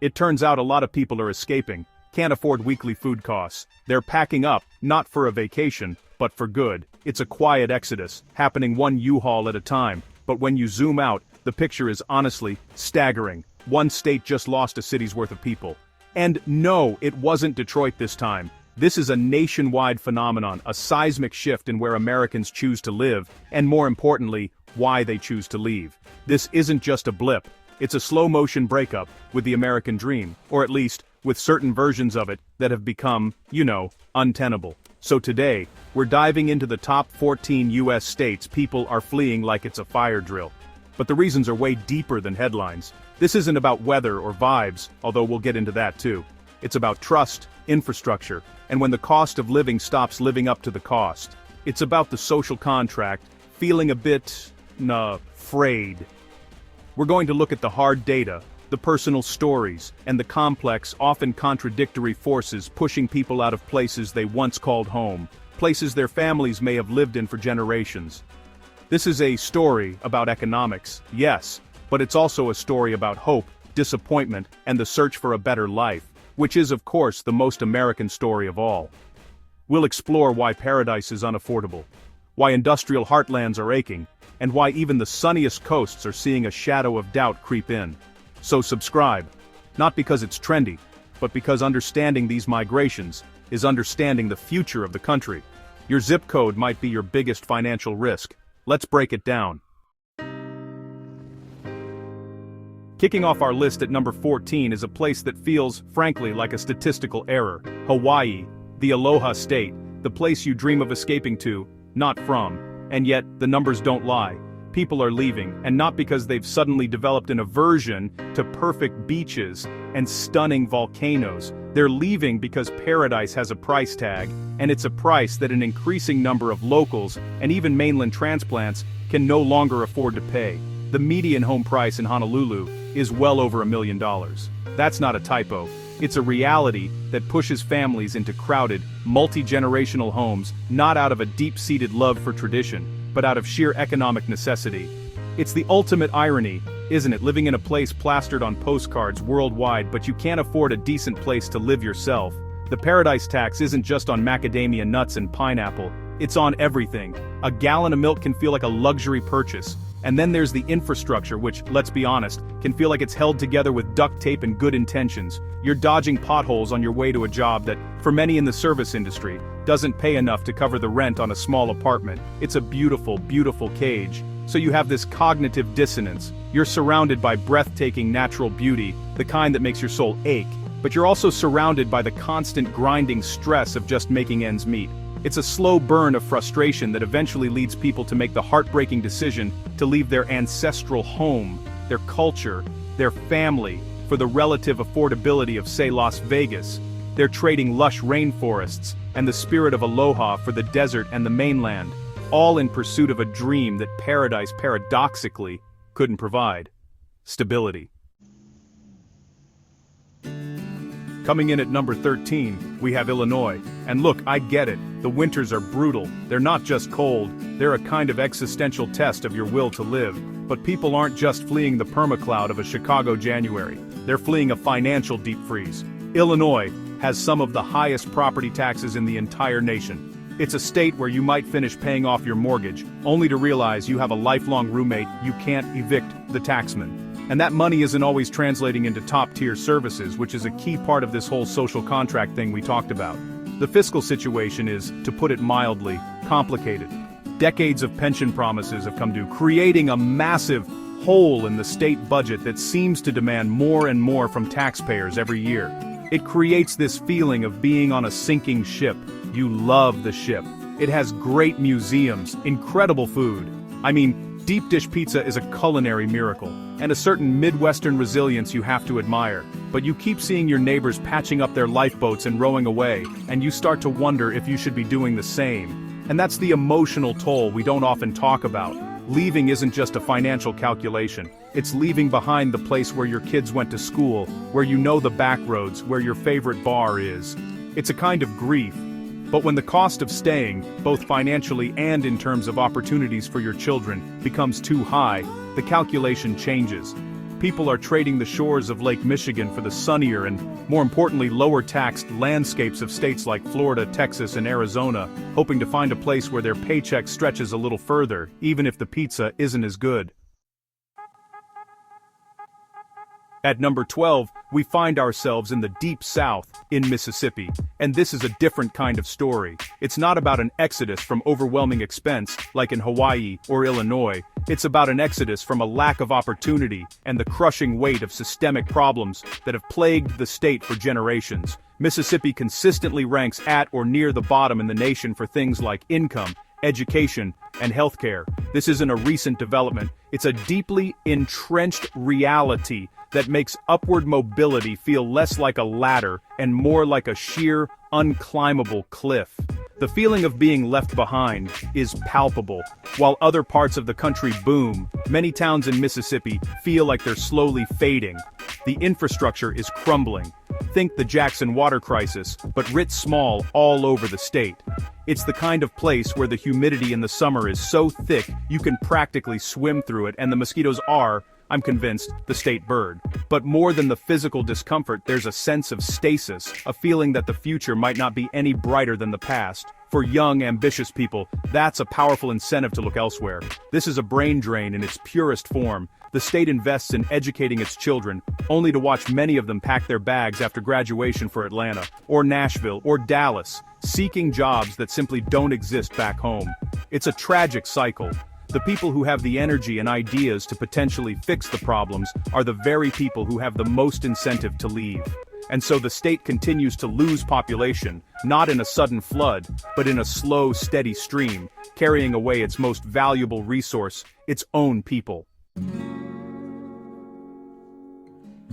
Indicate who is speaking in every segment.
Speaker 1: It turns out a lot of people are escaping, can't afford weekly food costs. They're packing up, not for a vacation, but for good. It's a quiet exodus, happening one U-Haul at a time, but when you zoom out, the picture is honestly staggering. One state just lost a city's worth of people. And no, it wasn't Detroit this time. This is a nationwide phenomenon, a seismic shift in where Americans choose to live, and more importantly, why they choose to leave. This isn't just a blip. It's a slow-motion breakup with the American dream, or at least, with certain versions of it that have become, untenable. So today, we're diving into the top 14 US states people are fleeing like it's a fire drill. But the reasons are way deeper than headlines. This isn't about weather or vibes, although we'll get into that too. It's about trust, infrastructure, and when the cost of living stops living up to the cost. It's about the social contract, feeling a bit, frayed. We're going to look at the hard data, the personal stories, and the complex, often contradictory forces pushing people out of places they once called home, places their families may have lived in for generations. This is a story about economics, yes, but it's also a story about hope, disappointment, and the search for a better life, which is of course the most American story of all. We'll explore why paradise is unaffordable, why industrial heartlands are aching, and why even the sunniest coasts are seeing a shadow of doubt creep in. So subscribe, not because it's trendy, but because understanding these migrations is understanding the future of the country. Your zip code might be your biggest financial risk. Let's break it down. Kicking off our list at number 14 is a place that feels, frankly, like a statistical error. Hawaii, the Aloha State, the place you dream of escaping to, not from. And yet, the numbers don't lie. People are leaving, and not because they've suddenly developed an aversion to perfect beaches and stunning volcanoes. They're leaving because paradise has a price tag, and it's a price that an increasing number of locals, and even mainland transplants, can no longer afford to pay. The median home price in Honolulu is well over $1 million. That's not a typo. It's a reality that pushes families into crowded, multi-generational homes, not out of a deep-seated love for tradition, but out of sheer economic necessity. It's the ultimate irony, isn't it, living in a place plastered on postcards worldwide but you can't afford a decent place to live yourself. The paradise tax isn't just on macadamia nuts and pineapple, it's on everything. A gallon of milk can feel like a luxury purchase. And then there's the infrastructure which, let's be honest, can feel like it's held together with duct tape and good intentions. You're dodging potholes on your way to a job that, for many in the service industry, doesn't pay enough to cover the rent on a small apartment. It's a beautiful, beautiful cage. So you have this cognitive dissonance. You're surrounded by breathtaking natural beauty, the kind that makes your soul ache, but you're also surrounded by the constant grinding stress of just making ends meet. It's a slow burn of frustration that eventually leads people to make the heartbreaking decision to leave their ancestral home, their culture, their family, for the relative affordability of, say, Las Vegas. They're trading lush rainforests and the spirit of aloha for the desert and the mainland, all in pursuit of a dream that paradise paradoxically couldn't provide: stability. Coming in at number 13, we have Illinois. And look, I get it, the winters are brutal. They're not just cold, they're a kind of existential test of your will to live. But people aren't just fleeing the permacloud of a Chicago January. They're fleeing a financial deep freeze. Illinois has some of the highest property taxes in the entire nation. It's a state where you might finish paying off your mortgage, only to realize you have a lifelong roommate you can't evict the taxman. And that money isn't always translating into top-tier services, which is a key part of this whole social contract thing we talked about. The fiscal situation is, to put it mildly, complicated. Decades of pension promises have come due, creating a massive hole in the state budget that seems to demand more and more from taxpayers every year. It creates this feeling of being on a sinking ship. You love the ship. It has great museums, incredible food. I mean, deep dish pizza is a culinary miracle, and a certain Midwestern resilience you have to admire. But you keep seeing your neighbors patching up their lifeboats and rowing away, and you start to wonder if you should be doing the same. And that's the emotional toll we don't often talk about. Leaving isn't just a financial calculation. It's leaving behind the place where your kids went to school, where you know the back roads, where your favorite bar is. It's a kind of grief. But when the cost of staying, both financially and in terms of opportunities for your children, becomes too high, the calculation changes. People are trading the shores of Lake Michigan for the sunnier and, more importantly, lower-taxed landscapes of states like Florida, Texas, and Arizona, hoping to find a place where their paycheck stretches a little further, even if the pizza isn't as good. At number 12, we find ourselves in the deep south, in Mississippi. And this is a different kind of story. It's not about an exodus from overwhelming expense, like in Hawaii or Illinois. It's about an exodus from a lack of opportunity and the crushing weight of systemic problems that have plagued the state for generations. Mississippi consistently ranks at or near the bottom in the nation for things like income, education, and healthcare. This isn't a recent development. It's a deeply entrenched reality that makes upward mobility feel less like a ladder and more like a sheer, unclimbable cliff. The feeling of being left behind is palpable. While other parts of the country boom, many towns in Mississippi feel like they're slowly fading. The infrastructure is crumbling. Think the Jackson water crisis, but writ small all over the state. It's the kind of place where the humidity in the summer is so thick you can practically swim through it, and the mosquitoes are, I'm convinced, the state bird. But more than the physical discomfort, there's a sense of stasis, a feeling that the future might not be any brighter than the past. For young, ambitious people, that's a powerful incentive to look elsewhere. This is a brain drain in its purest form. The state invests in educating its children, only to watch many of them pack their bags after graduation for Atlanta, or Nashville, or Dallas, seeking jobs that simply don't exist back home. It's a tragic cycle. The people who have the energy and ideas to potentially fix the problems are the very people who have the most incentive to leave. And so the state continues to lose population, not in a sudden flood, but in a slow, steady stream, carrying away its most valuable resource, its own people.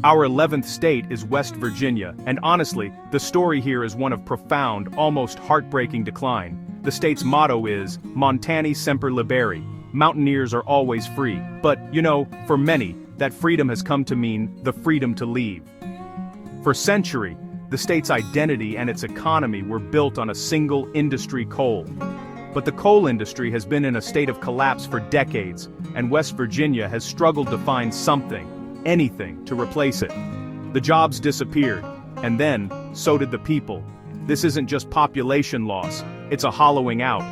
Speaker 1: Our 11th state is West Virginia, and honestly, the story here is one of profound, almost heartbreaking decline. The state's motto is, Montani Semper Liberi. Mountaineers are always free. But, for many, that freedom has come to mean the freedom to leave. For centuries, the state's identity and its economy were built on a single industry, coal. But the coal industry has been in a state of collapse for decades, and West Virginia has struggled to find something, anything, to replace it. The jobs disappeared, and then, so did the people. This isn't just population loss, it's a hollowing out.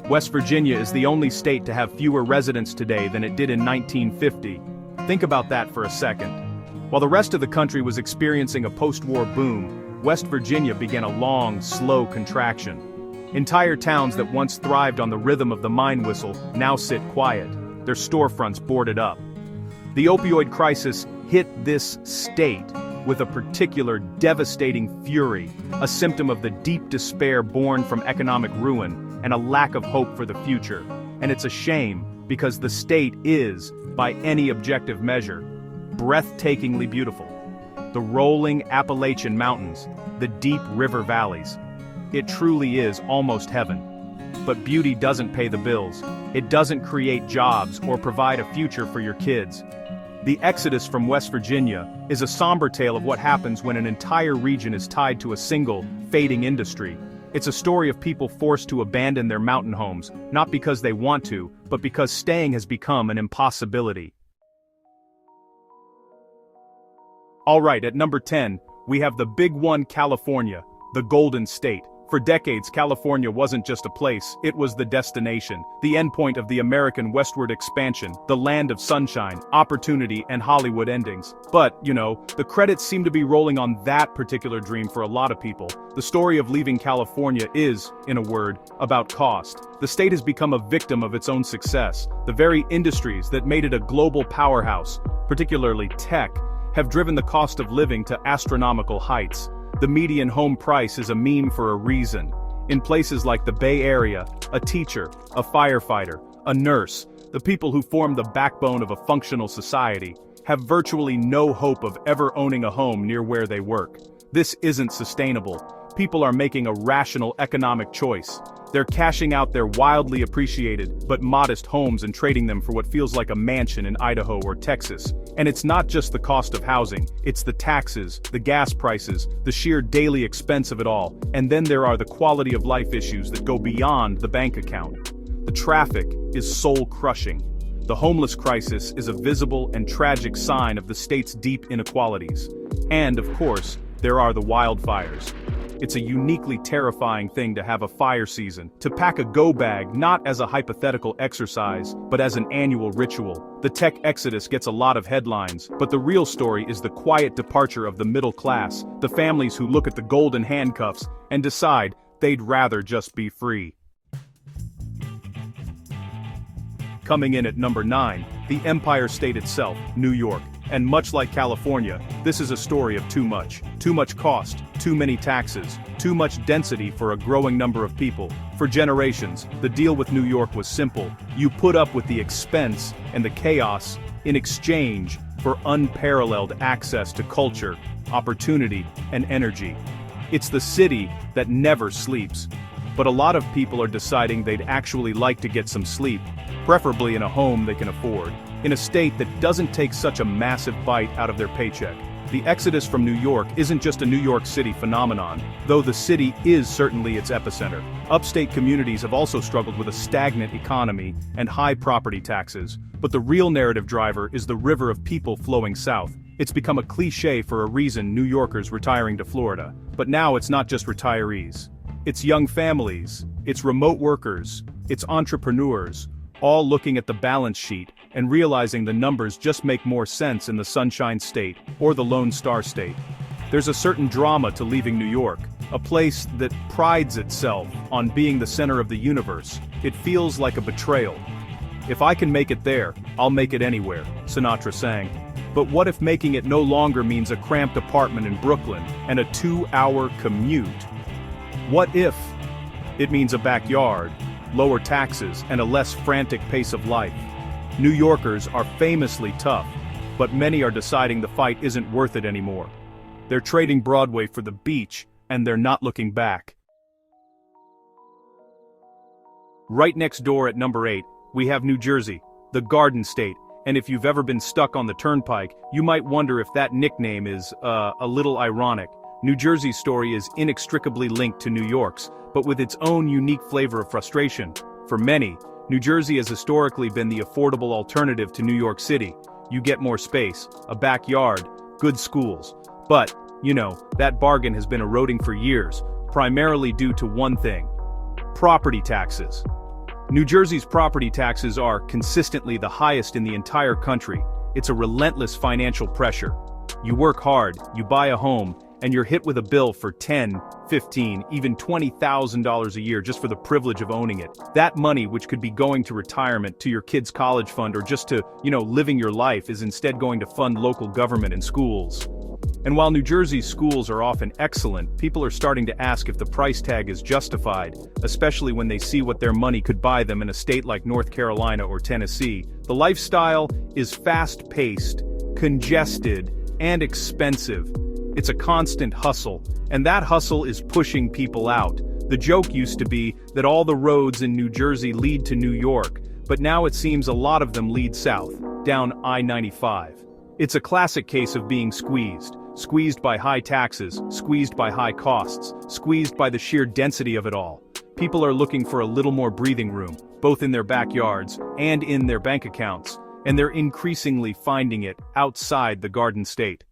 Speaker 1: West Virginia is the only state to have fewer residents today than it did in 1950. Think about that for a second. While the rest of the country was experiencing a post-war boom, West Virginia began a long, slow contraction. Entire towns that once thrived on the rhythm of the mine whistle now sit quiet, their storefronts boarded up. The opioid crisis hit this state with a particular devastating fury, a symptom of the deep despair born from economic ruin and a lack of hope for the future. And it's a shame, because the state is, by any objective measure, breathtakingly beautiful. The rolling Appalachian Mountains, the deep river valleys. It truly is almost heaven. But beauty doesn't pay the bills. It doesn't create jobs or provide a future for your kids. The exodus from West Virginia is a somber tale of what happens when an entire region is tied to a single, fading industry. It's a story of people forced to abandon their mountain homes, not because they want to, but because staying has become an impossibility. Alright, at number 10, we have the big one, California, the Golden State. For decades, California wasn't just a place, it was the destination, the endpoint of the American westward expansion, the land of sunshine, opportunity, and Hollywood endings. But, the credits seem to be rolling on that particular dream for a lot of people. The story of leaving California is, in a word, about cost. The state has become a victim of its own success. The very industries that made it a global powerhouse, particularly tech, have driven the cost of living to astronomical heights. The median home price is a meme for a reason. In places like the Bay Area, a teacher, a firefighter, a nurse, the people who form the backbone of a functional society, have virtually no hope of ever owning a home near where they work. This isn't sustainable. People are making a rational economic choice. They're cashing out their wildly appreciated but modest homes and trading them for what feels like a mansion in Idaho or Texas. And it's not just the cost of housing, it's the taxes, the gas prices, the sheer daily expense of it all. And then there are the quality of life issues that go beyond the bank account. The traffic is soul-crushing. The homeless crisis is a visible and tragic sign of the state's deep inequalities. And, of course, there are the wildfires. It's a uniquely terrifying thing to have a fire season, to pack a go bag not as a hypothetical exercise, but as an annual ritual. The tech exodus gets a lot of headlines, but the real story is the quiet departure of the middle class, the families who look at the golden handcuffs and decide they'd rather just be free. Coming in at number 9, the Empire State itself, New York. And much like California, this is a story of too much. Too much cost, too many taxes, too much density for a growing number of people. For generations, the deal with New York was simple. You put up with the expense and the chaos in exchange for unparalleled access to culture, opportunity, and energy. It's the city that never sleeps. But a lot of people are deciding they'd actually like to get some sleep, preferably in a home they can afford, in a state that doesn't take such a massive bite out of their paycheck. The exodus from New York isn't just a New York City phenomenon, though the city is certainly its epicenter. Upstate communities have also struggled with a stagnant economy and high property taxes, but the real narrative driver is the river of people flowing south. It's become a cliché for a reason, New Yorkers retiring to Florida. But now it's not just retirees. It's young families, it's remote workers, it's entrepreneurs, all looking at the balance sheet and realizing the numbers just make more sense in the Sunshine State or the Lone Star State. There's a certain drama to leaving New York, a place that prides itself on being the center of the universe. It feels like a betrayal. If I can make it there, I'll make it anywhere, Sinatra sang. But what if making it no longer means a cramped apartment in Brooklyn and a 2-hour commute? What if it means a backyard, lower taxes, and a less frantic pace of life? New Yorkers are famously tough, but many are deciding the fight isn't worth it anymore. They're trading Broadway for the beach, and they're not looking back. Right next door at number 8, we have New Jersey, the Garden State, and if you've ever been stuck on the turnpike, you might wonder if that nickname is, a little ironic. New Jersey's story is inextricably linked to New York's, but with its own unique flavor of frustration. For many, New Jersey has historically been the affordable alternative to New York City. You get more space, a backyard, good schools. But, that bargain has been eroding for years, primarily due to one thing: property taxes. New Jersey's property taxes are consistently the highest in the entire country. It's a relentless financial pressure. You work hard, you buy a home, and you're hit with a bill for $10,000, $15,000, even $20,000 a year just for the privilege of owning it. That money, which could be going to retirement, to your kid's college fund, or just to, living your life, is instead going to fund local government and schools. And while New Jersey's schools are often excellent, people are starting to ask if the price tag is justified, especially when they see what their money could buy them in a state like North Carolina or Tennessee. The lifestyle is fast-paced, congested, and expensive. It's a constant hustle, and that hustle is pushing people out. The joke used to be that all the roads in New Jersey lead to New York, but now it seems a lot of them lead south, down I-95. It's a classic case of being squeezed by high taxes, squeezed by high costs, squeezed by the sheer density of it all. People are looking for a little more breathing room, both in their backyards and in their bank accounts, and they're increasingly finding it outside the Garden State.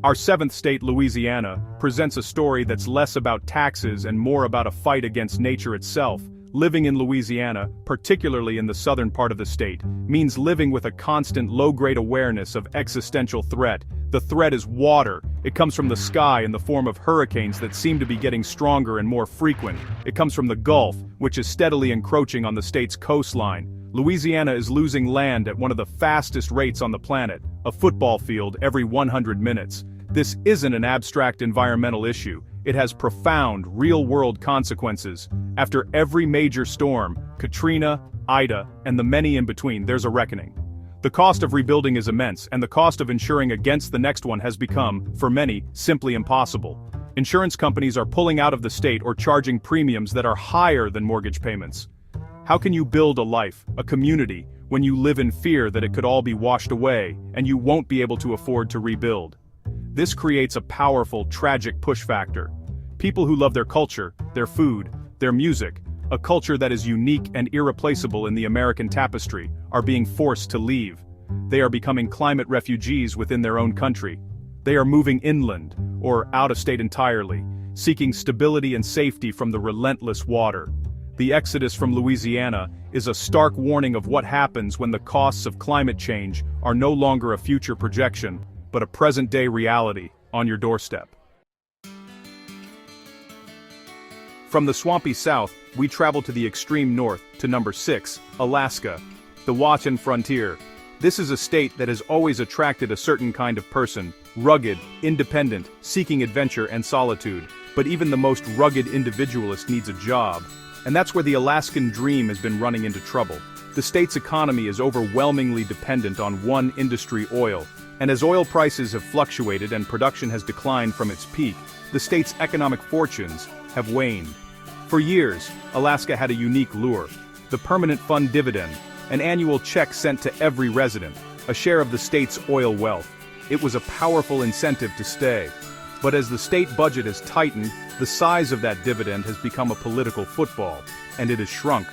Speaker 1: Our 7th state, Louisiana, presents a story that's less about taxes and more about a fight against nature itself. Living in Louisiana, particularly in the southern part of the state, means living with a constant low-grade awareness of existential threat. The threat is water. It comes from the sky in the form of hurricanes that seem to be getting stronger and more frequent. It comes from the Gulf, which is steadily encroaching on the state's coastline. Louisiana is losing land at one of the fastest rates on the planet, a football field every 100 minutes. This isn't an abstract environmental issue. It has profound, real-world consequences. After every major storm, Katrina, Ida, and the many in between, there's a reckoning. The cost of rebuilding is immense, and the cost of insuring against the next one has become, for many, simply impossible. Insurance companies are pulling out of the state or charging premiums that are higher than mortgage payments. How can you build a life, a community, when you live in fear that it could all be washed away, and you won't be able to afford to rebuild? This creates a powerful, tragic push factor. People who love their culture, their food, their music, a culture that is unique and irreplaceable in the American tapestry, are being forced to leave. They are becoming climate refugees within their own country. They are moving inland, or out of state entirely, seeking stability and safety from the relentless water. The exodus from Louisiana is a stark warning of what happens when the costs of climate change are no longer a future projection, but a present-day reality on your doorstep. From the swampy south, we travel to the extreme north, to number 6, Alaska, the Watchan frontier. This is a state that has always attracted a certain kind of person, rugged, independent, seeking adventure and solitude. But even the most rugged individualist needs a job. And that's where the Alaskan dream has been running into trouble. The state's economy is overwhelmingly dependent on one industry, oil. And as oil prices have fluctuated and production has declined from its peak, the state's economic fortunes have waned. For years, Alaska had a unique lure: the permanent fund dividend, an annual check sent to every resident, a share of the state's oil wealth. It was a powerful incentive to stay. But as the state budget has tightened, the size of that dividend has become a political football, and it has shrunk.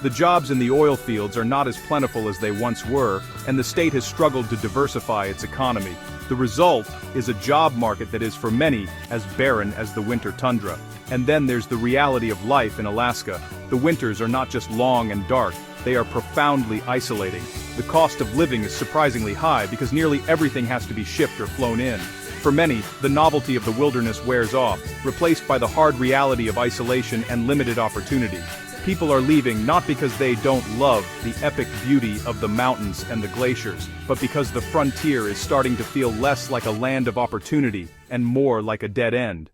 Speaker 1: The jobs in the oil fields are not as plentiful as they once were, and the state has struggled to diversify its economy. The result is a job market that is for many as barren as the winter tundra. And then there's the reality of life in Alaska. The winters are not just long and dark, they are profoundly isolating. The cost of living is surprisingly high because nearly everything has to be shipped or flown in. For many, the novelty of the wilderness wears off, replaced by the hard reality of isolation and limited opportunity. People are leaving not because they don't love the epic beauty of the mountains and the glaciers, but because the frontier is starting to feel less like a land of opportunity and more like a dead end.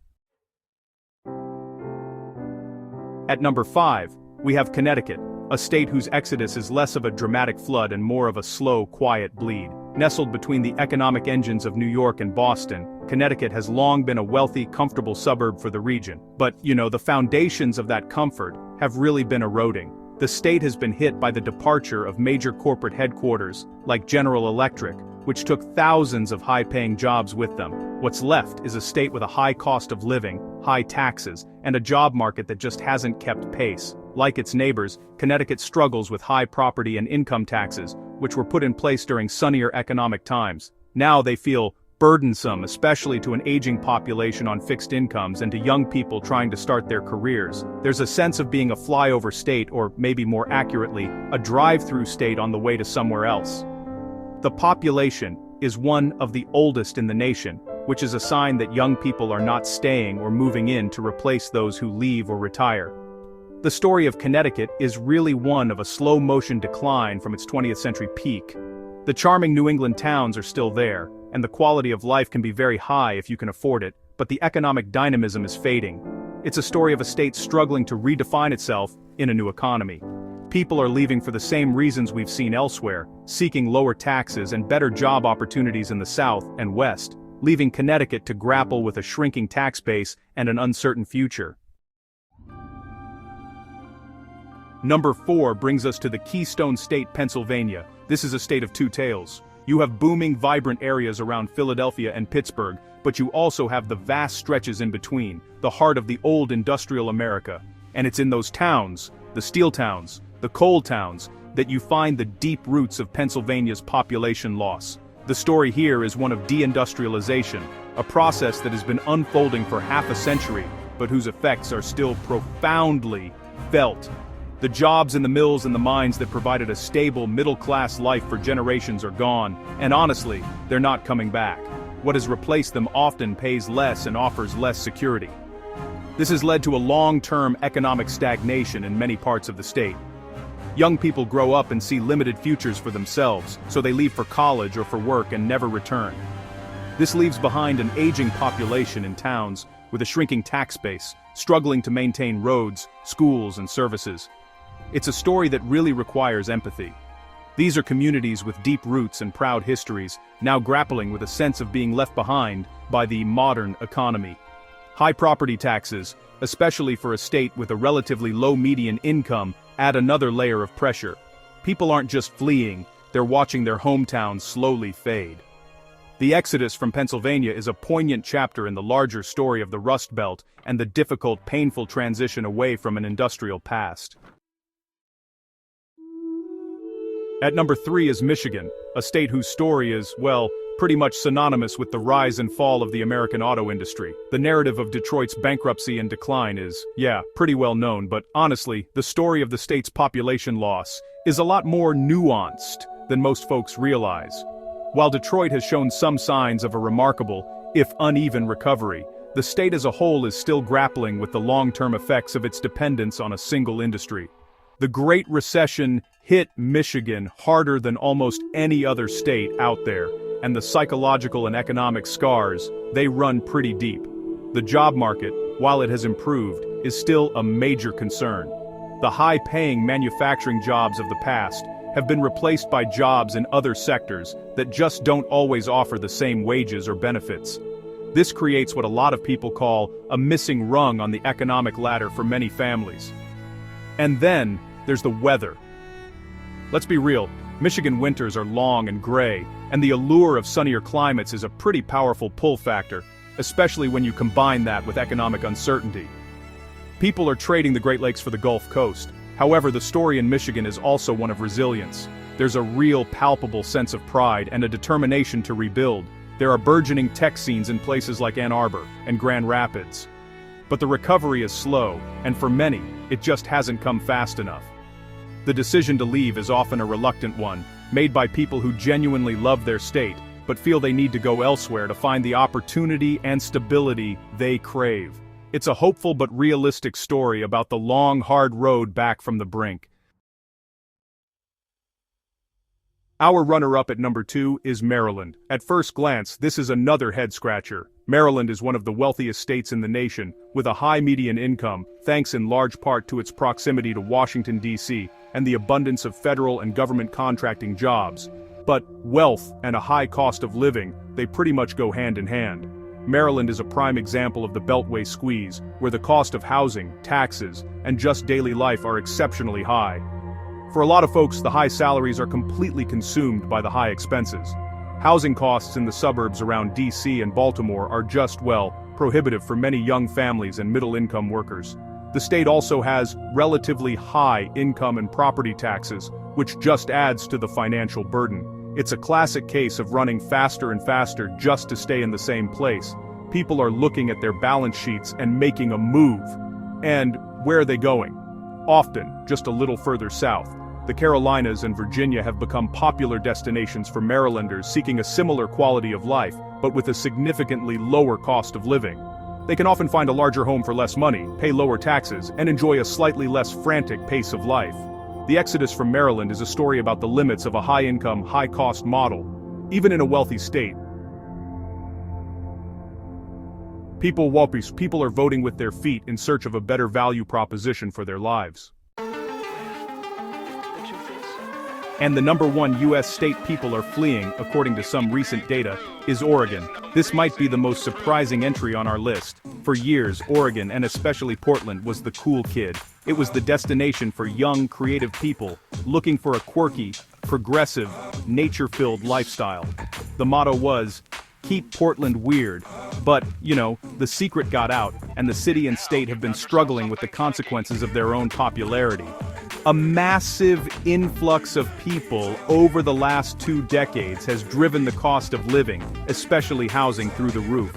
Speaker 1: At number 5, we have Connecticut, a state whose exodus is less of a dramatic flood and more of a slow, quiet bleed. Nestled between the economic engines of New York and Boston, Connecticut has long been a wealthy, comfortable suburb for the region. But, the foundations of that comfort have really been eroding. The state has been hit by the departure of major corporate headquarters, like General Electric, which took thousands of high-paying jobs with them. What's left is a state with a high cost of living, high taxes, and a job market that just hasn't kept pace. Like its neighbors, Connecticut struggles with high property and income taxes, which were put in place during sunnier economic times. Now they feel burdensome, especially to an aging population on fixed incomes and to young people trying to start their careers. There's a sense of being a flyover state, or maybe more accurately, a drive-through state on the way to somewhere else. The population is one of the oldest in the nation, which is a sign that young people are not staying or moving in to replace those who leave or retire. The story of Connecticut is really one of a slow-motion decline from its 20th century peak. The charming New England towns are still there, and the quality of life can be very high if you can afford it, but the economic dynamism is fading. It's a story of a state struggling to redefine itself in a new economy. People are leaving for the same reasons we've seen elsewhere, seeking lower taxes and better job opportunities in the South and West, leaving Connecticut to grapple with a shrinking tax base and an uncertain future. Number 4 brings us to the Keystone State, Pennsylvania. This is a state of two tales. You have booming, vibrant areas around Philadelphia and Pittsburgh, but you also have the vast stretches in between, the heart of the old industrial America. And it's in those towns, the steel towns, the coal towns, that you find the deep roots of Pennsylvania's population loss. The story here is one of deindustrialization, a process that has been unfolding for half a century, but whose effects are still profoundly felt. The jobs in the mills and the mines that provided a stable, middle-class life for generations are gone, and honestly, they're not coming back. What has replaced them often pays less and offers less security. This has led to a long-term economic stagnation in many parts of the state. Young people grow up and see limited futures for themselves, so they leave for college or for work and never return. This leaves behind an aging population in towns with a shrinking tax base, struggling to maintain roads, schools, and services. It's a story that really requires empathy. These are communities with deep roots and proud histories, now grappling with a sense of being left behind by the modern economy. High property taxes, especially for a state with a relatively low median income, add another layer of pressure. People aren't just fleeing, they're watching their hometowns slowly fade. The exodus from Pennsylvania is a poignant chapter in the larger story of the Rust Belt and the difficult, painful transition away from an industrial past. At number 3 is Michigan, a state whose story is, well, pretty much synonymous with the rise and fall of the American auto industry. The narrative of Detroit's bankruptcy and decline is, yeah, pretty well known, but honestly, the story of the state's population loss is a lot more nuanced than most folks realize. While Detroit has shown some signs of a remarkable, if uneven recovery, the state as a whole is still grappling with the long-term effects of its dependence on a single industry. The Great Recession hit Michigan harder than almost any other state out there, and the psychological and economic scars, they run pretty deep. The job market, while it has improved, is still a major concern. The high-paying manufacturing jobs of the past have been replaced by jobs in other sectors that just don't always offer the same wages or benefits. This creates what a lot of people call a missing rung on the economic ladder for many families. And then, there's the weather. Let's be real, Michigan winters are long and gray, and the allure of sunnier climates is a pretty powerful pull factor, especially when you combine that with economic uncertainty. People are trading the Great Lakes for the Gulf Coast. However, the story in Michigan is also one of resilience. There's a real palpable sense of pride and a determination to rebuild. There are burgeoning tech scenes in places like Ann Arbor and Grand Rapids. But the recovery is slow, and for many, it just hasn't come fast enough. The decision to leave is often a reluctant one, made by people who genuinely love their state, but feel they need to go elsewhere to find the opportunity and stability they crave. It's a hopeful but realistic story about the long, hard road back from the brink. Our runner-up at number 2 is Maryland. At first glance, this is another head-scratcher. Maryland is one of the wealthiest states in the nation, with a high median income, thanks in large part to its proximity to Washington, D.C., and the abundance of federal and government contracting jobs. But wealth and a high cost of living, they pretty much go hand in hand. Maryland is a prime example of the Beltway squeeze, where the cost of housing, taxes, and just daily life are exceptionally high. For a lot of folks, the high salaries are completely consumed by the high expenses. Housing costs in the suburbs around D.C. and Baltimore are just, well, prohibitive for many young families and middle-income workers. The state also has relatively high income and property taxes, which just adds to the financial burden. It's a classic case of running faster and faster just to stay in the same place. People are looking at their balance sheets and making a move. And where are they going? Often, just a little further south. The Carolinas and Virginia have become popular destinations for Marylanders seeking a similar quality of life, but with a significantly lower cost of living. They can often find a larger home for less money, pay lower taxes, and enjoy a slightly less frantic pace of life. The exodus from Maryland is a story about the limits of a high-income, high-cost model. Even in a wealthy state, people are voting with their feet in search of a better value proposition for their lives. And the number 1 U.S. state people are fleeing, according to some recent data, is Oregon. This might be the most surprising entry on our list. For years, Oregon, and especially Portland, was the cool kid. It was the destination for young, creative people, looking for a quirky, progressive, nature-filled lifestyle. The motto was, keep Portland weird. But, the secret got out, and the city and state have been struggling with the consequences of their own popularity. A massive influx of people over the last 2 decades has driven the cost of living, especially housing, through the roof.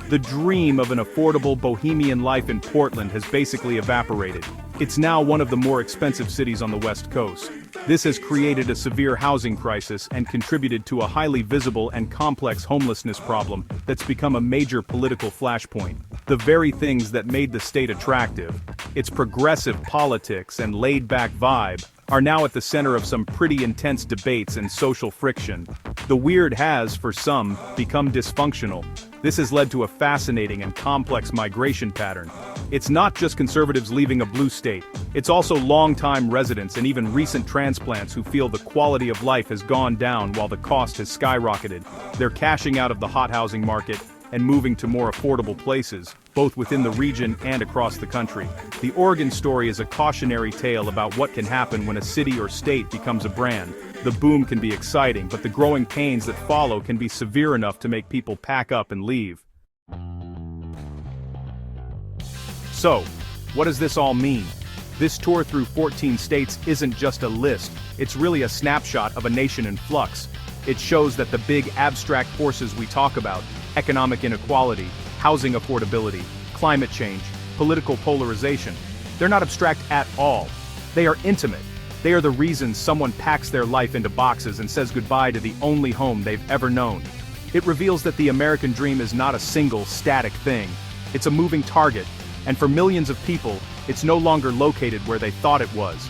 Speaker 1: The dream of an affordable bohemian life in Portland has basically evaporated. It's now one of the more expensive cities on the West Coast. This has created a severe housing crisis and contributed to a highly visible and complex homelessness problem that's become a major political flashpoint. The very things that made the state attractive, its progressive politics and laid-back vibe, are now at the center of some pretty intense debates and social friction. The weird has, for some, become dysfunctional. This has led to a fascinating and complex migration pattern. It's not just conservatives leaving a blue state, it's also long-time residents and even recent transplants who feel the quality of life has gone down while the cost has skyrocketed. They're cashing out of the hot housing market and moving to more affordable places, both within the region and across the country. The Oregon story is a cautionary tale about what can happen when a city or state becomes a brand. The boom can be exciting, but the growing pains that follow can be severe enough to make people pack up and leave. So, what does this all mean? This tour through 14 states isn't just a list, it's really a snapshot of a nation in flux. It shows that the big abstract forces we talk about, economic inequality, housing affordability, climate change, political polarization, they're not abstract at all. They are intimate. They are the reasons someone packs their life into boxes and says goodbye to the only home they've ever known. It reveals that the American dream is not a single, static thing. It's a moving target, and for millions of people, it's no longer located where they thought it was.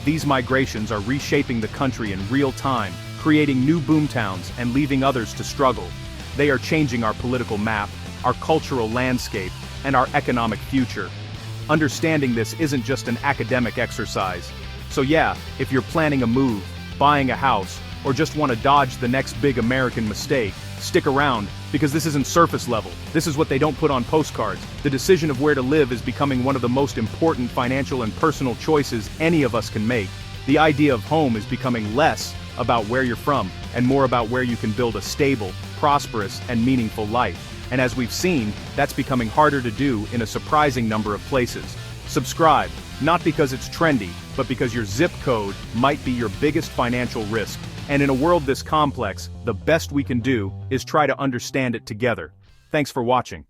Speaker 1: These migrations are reshaping the country in real time, creating new boomtowns and leaving others to struggle. They are changing our political map, our cultural landscape, and our economic future. Understanding this isn't just an academic exercise. So yeah, if you're planning a move, buying a house, or just want to dodge the next big American mistake, stick around, because this isn't surface level. This is what they don't put on postcards. The decision of where to live is becoming one of the most important financial and personal choices any of us can make. The idea of home is becoming less about where you're from, and more about where you can build a stable, prosperous, and meaningful life. And as we've seen, that's becoming harder to do in a surprising number of places. Subscribe, not because it's trendy, but because your zip code might be your biggest financial risk. And in a world this complex, the best we can do is try to understand it together. Thanks for watching.